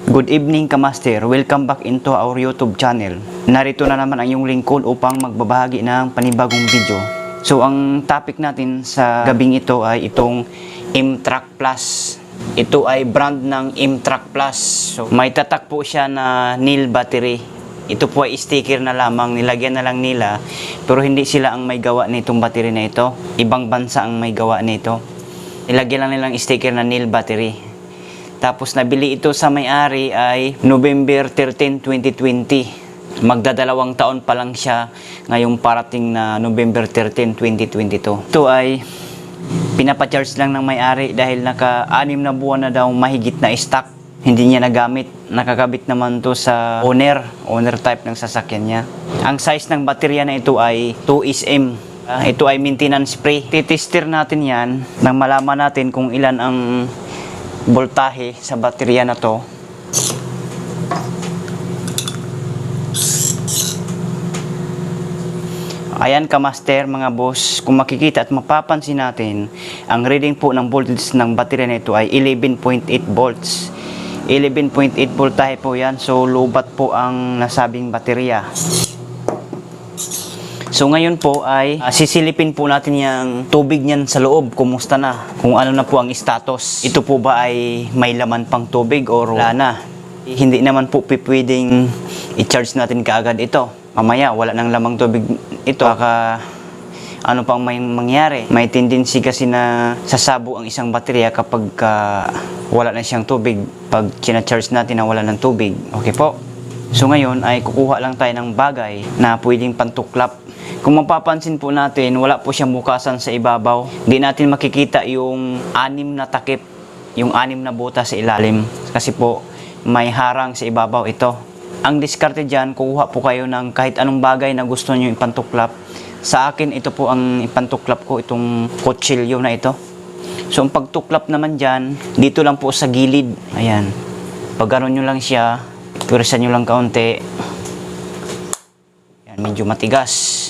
Good evening Kamaster, welcome back into our YouTube channel. Narito na naman ang iyong lingkod upang magbabahagi ng panibagong video. So ang topic natin sa gabing ito ay itong M-Track Plus. Ito ay brand ng M-Track Plus. So may tatak po siya na nil battery. Ito po ay sticker na lamang, nilagyan na lang nila. Pero hindi sila ang may gawa nitong battery na ito. Ibang bansa ang may gawa nito. Nilagyan lang nilang sticker na nil battery. Tapos nabili ito sa may-ari ay November 13, 2020. Magdadalawang taon pa lang siya ngayong parating na November 13, 2022. Ito ay pinapacharge lang ng may-ari dahil naka-6 na buwan na daw mahigit na stock. Hindi niya nagamit. Nakakabit naman to sa owner type ng sasakyan niya. Ang size ng baterya na ito ay 2SM. Ito ay maintenance free. Titester natin yan nang malaman natin kung ilan ang voltahe sa baterya na to. Ayan Kamaster mga boss, kung makikita at mapapansin natin, ang reading po ng voltage ng baterya na ito ay 11.8 volts. 11.8 voltahe po yan, so lobat po ang nasabing baterya. So ngayon po ay sisilipin po natin yung tubig niyan sa loob. Kumusta na? Kung ano na po ang status. Ito po ba ay may laman pang tubig o wala na? Hindi naman po pwedeng i-charge natin kaagad ito. Mamaya wala nang lamang tubig ito. Baka ano pang may mangyari. May tendency kasi na sasabo ang isang baterya kapag wala na siyang tubig. Pag charge natin na wala ng tubig. Okay po? So ngayon ay kukuha lang tayo ng bagay na pwedeng pantuklap. Kung mapapansin po natin, wala po siyang bukasan sa ibabaw. Hindi natin makikita yung 6 na takip, yung 6 na butas sa ilalim. Kasi po, may harang sa ibabaw ito. Ang diskarte dyan, kukuha po kayo ng kahit anong bagay na gusto nyo ipantuklap. Sa akin, ito po ang ipantuklap ko, itong kutsilyo na ito. So, ang pagtuklap naman dyan, dito lang po sa gilid. Ayan. Pag gano'n nyo lang siya, pwersa nyo lang kaunti. Ayan, medyo matigas.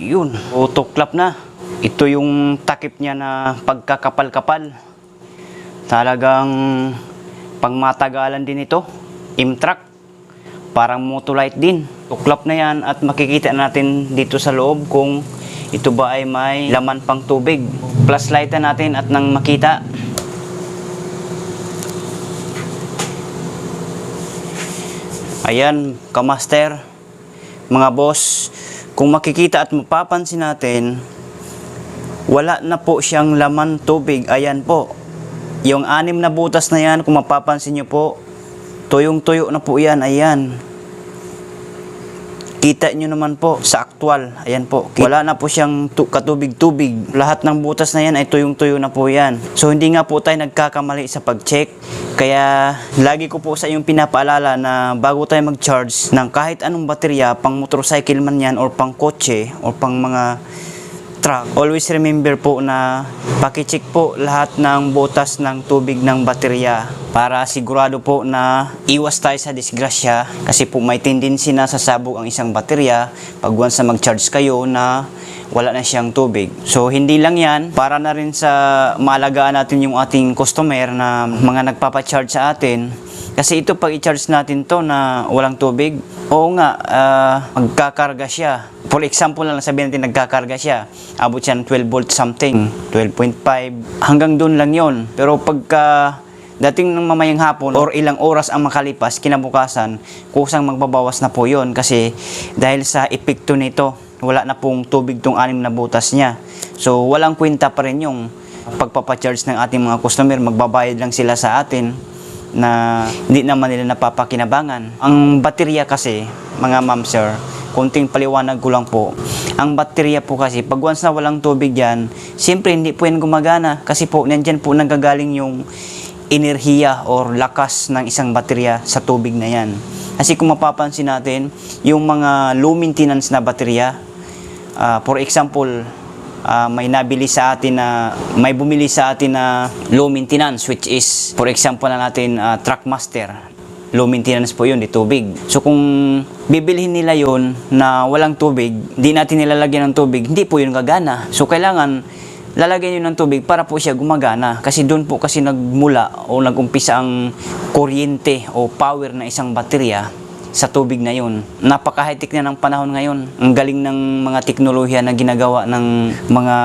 Yun, tuklap na. Ito yung takip niya na pagkakapal-kapal. Talagang pangmatagalan din ito. M-Track. Parang Motolite din. Tuklap na yan at makikita natin dito sa loob kung ito ba ay may laman pang tubig. Flashlightan natin at nang makita. Ayan, Kamaster, mga boss. Kung makikita at mapapansin natin, wala na po siyang laman tubig. Ayan po. Yung 6 na butas na yan, kung mapapansin nyo po, tuyong-tuyo na po yan. Ayan. Kita nyo naman po sa actual. Ayan po. Wala na po siyang katubig-tubig. Lahat ng butas na yan ay tuyong-tuyo na po yan. So hindi nga po tayo nagkakamali sa pag-check. Kaya lagi ko po sa inyong pinapaalala na bago tayo mag-charge ng kahit anong baterya, pang motorcycle man yan or pang kotse or pang mga truck, always remember po na paki-check po lahat ng butas ng tubig ng baterya para sigurado po na iwas tayo sa disgrasya kasi po may tendency na sasabog ang isang baterya pag once na mag-charge kayo na wala na siyang tubig. So hindi lang yan, para na rin sa maalagaan natin yung ating customer na mga nagpapacharge sa atin. Kasi ito pag i-charge natin to na walang tubig, oo nga, magkakarga siya. For example lang sabihin natin nagkakarga siya, abot siya ng 12 volt something, 12.5, hanggang doon lang yon. Pero pagka dating ng mamayang hapon or ilang oras ang makalipas, kinabukasan, kusang magbabawas na po yon. Kasi dahil sa epekto nito, wala na pong tubig tong 6 na butas niya. So walang kwenta pa rin yung pagpapacharge ng ating mga customer, magbabayad lang sila sa atin na hindi naman nila napapakinabangan. Ang baterya kasi, mga ma'am sir, konting paliwanag ko lang po. Ang baterya po kasi, pag once na walang tubig yan, siyempre hindi po yan gumagana. Kasi po, nandyan po nanggagaling yung enerhiya or lakas ng isang baterya sa tubig na yan. Kasi kung mapapansin natin, yung mga low maintenance na baterya, for example, may bumili sa atin na low maintenance, which is for example na natin Trackmaster. Low maintenance po yun, di tubig. So kung bibilhin nila yun na walang tubig, di natin nilalagyan ng tubig, hindi po yun gagana. So kailangan lalagyan yun ng tubig para po siya gumagana. Kasi doon po kasi nagmula o nagumpisa ang kuryente o power na isang baterya sa tubig na yun. Napaka-high-tech na ng panahon ngayon. Ang galing ng mga teknolohiya na ginagawa ng mga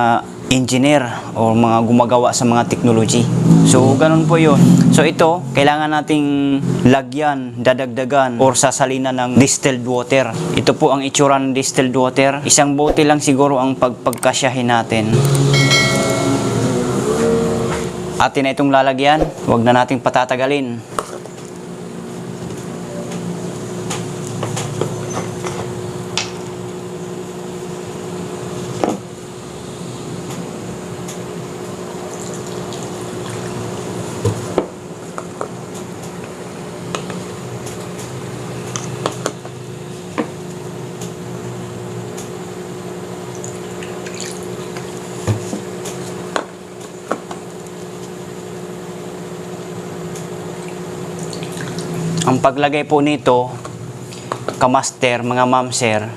engineer o mga gumagawa sa mga technology. So, ganun po yun. So, ito, kailangan nating lagyan, dadagdagan, or sasalinan ng distilled water. Ito po ang itsura ng distilled water. Isang bote lang siguro ang pagkasyahin natin. Atin na itong lalagyan. Huwag na nating patatagalin. Ang paglagay po nito, kamaster, mga mamser,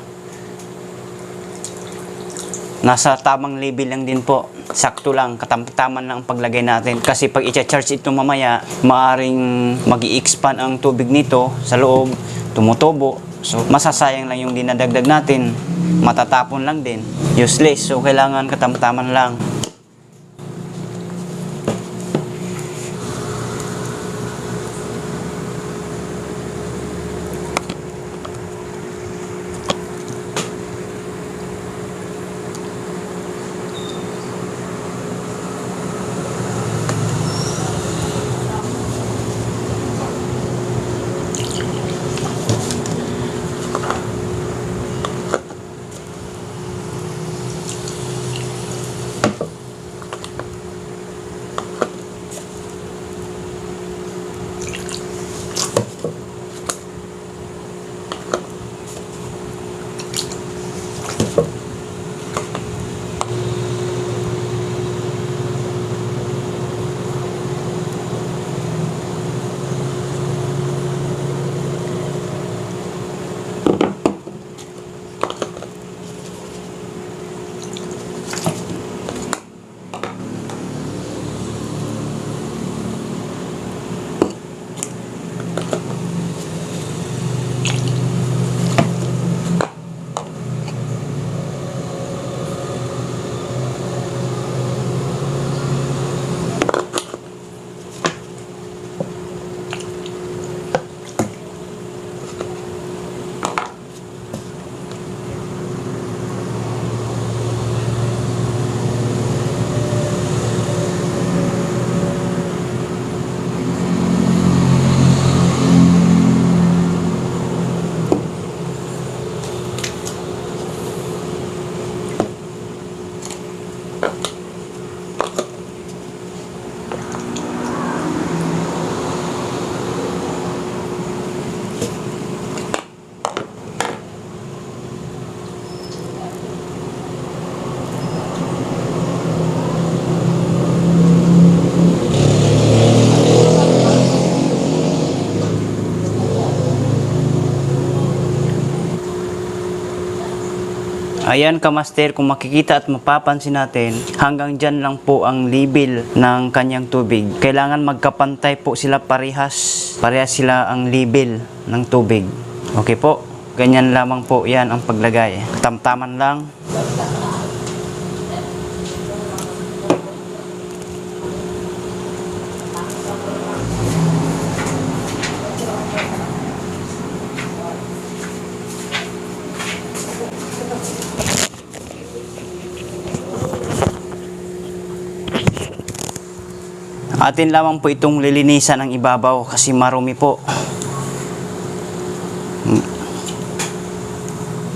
nasa tamang level lang din po. Sakto lang, katamtaman lang ang paglagay natin. Kasi pag i-charge ito mamaya, maaring mag-i-expand ang tubig nito sa loob, tumutubo. So, masasayang lang yung dinadagdag natin. Matatapon lang din. Useless. So, kailangan katamtaman lang. Ayan kamaster, kung makikita at mapapansin natin, hanggang dyan lang po ang level ng kanyang tubig. Kailangan magkapantay po sila parehas. Parehas sila ang level ng tubig. Okay po, ganyan lamang po yan ang paglagay. Tamtaman lang. Atin lamang po itong lilinisan ng ibabaw kasi marumi po.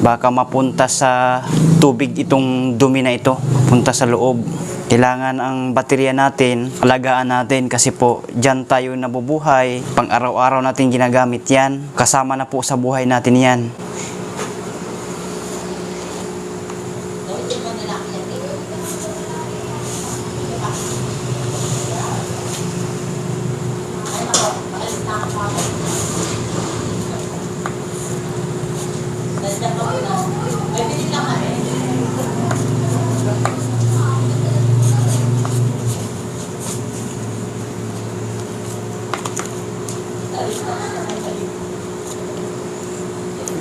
Baka mapunta sa tubig itong dumi na ito, punta sa loob. Kailangan ang baterya natin, alagaan natin kasi po dyan tayo nabubuhay. Pang araw-araw natin ginagamit yan. Kasama na po sa buhay natin yan.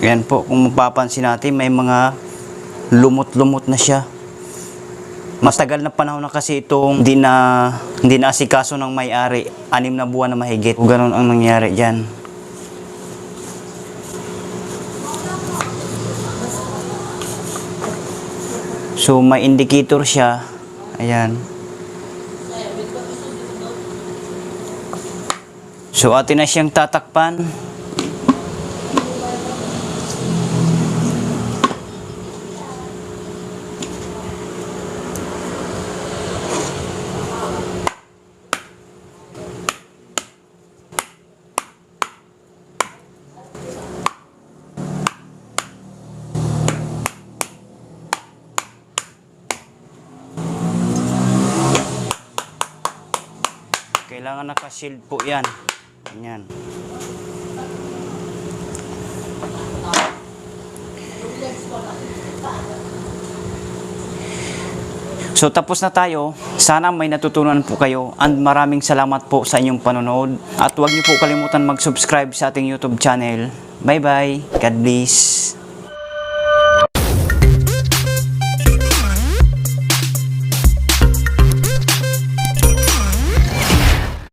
Yan po, kung mapapansin natin, may mga lumot-lumot na siya. Matagal na panahon na kasi itong hindi na asikaso ng may-ari. 6 na buwan na mahigit. Ganon ang nangyari dyan. So may indicator siya. Ayan. So atin na siyang tatakpan. Kailangan naka-shield po yan. Ganyan. So tapos na tayo. Sana may natutunan po kayo and maraming salamat po sa inyong panonood. At huwag niyo po kalimutan mag-subscribe sa ating YouTube channel. Bye bye. God bless.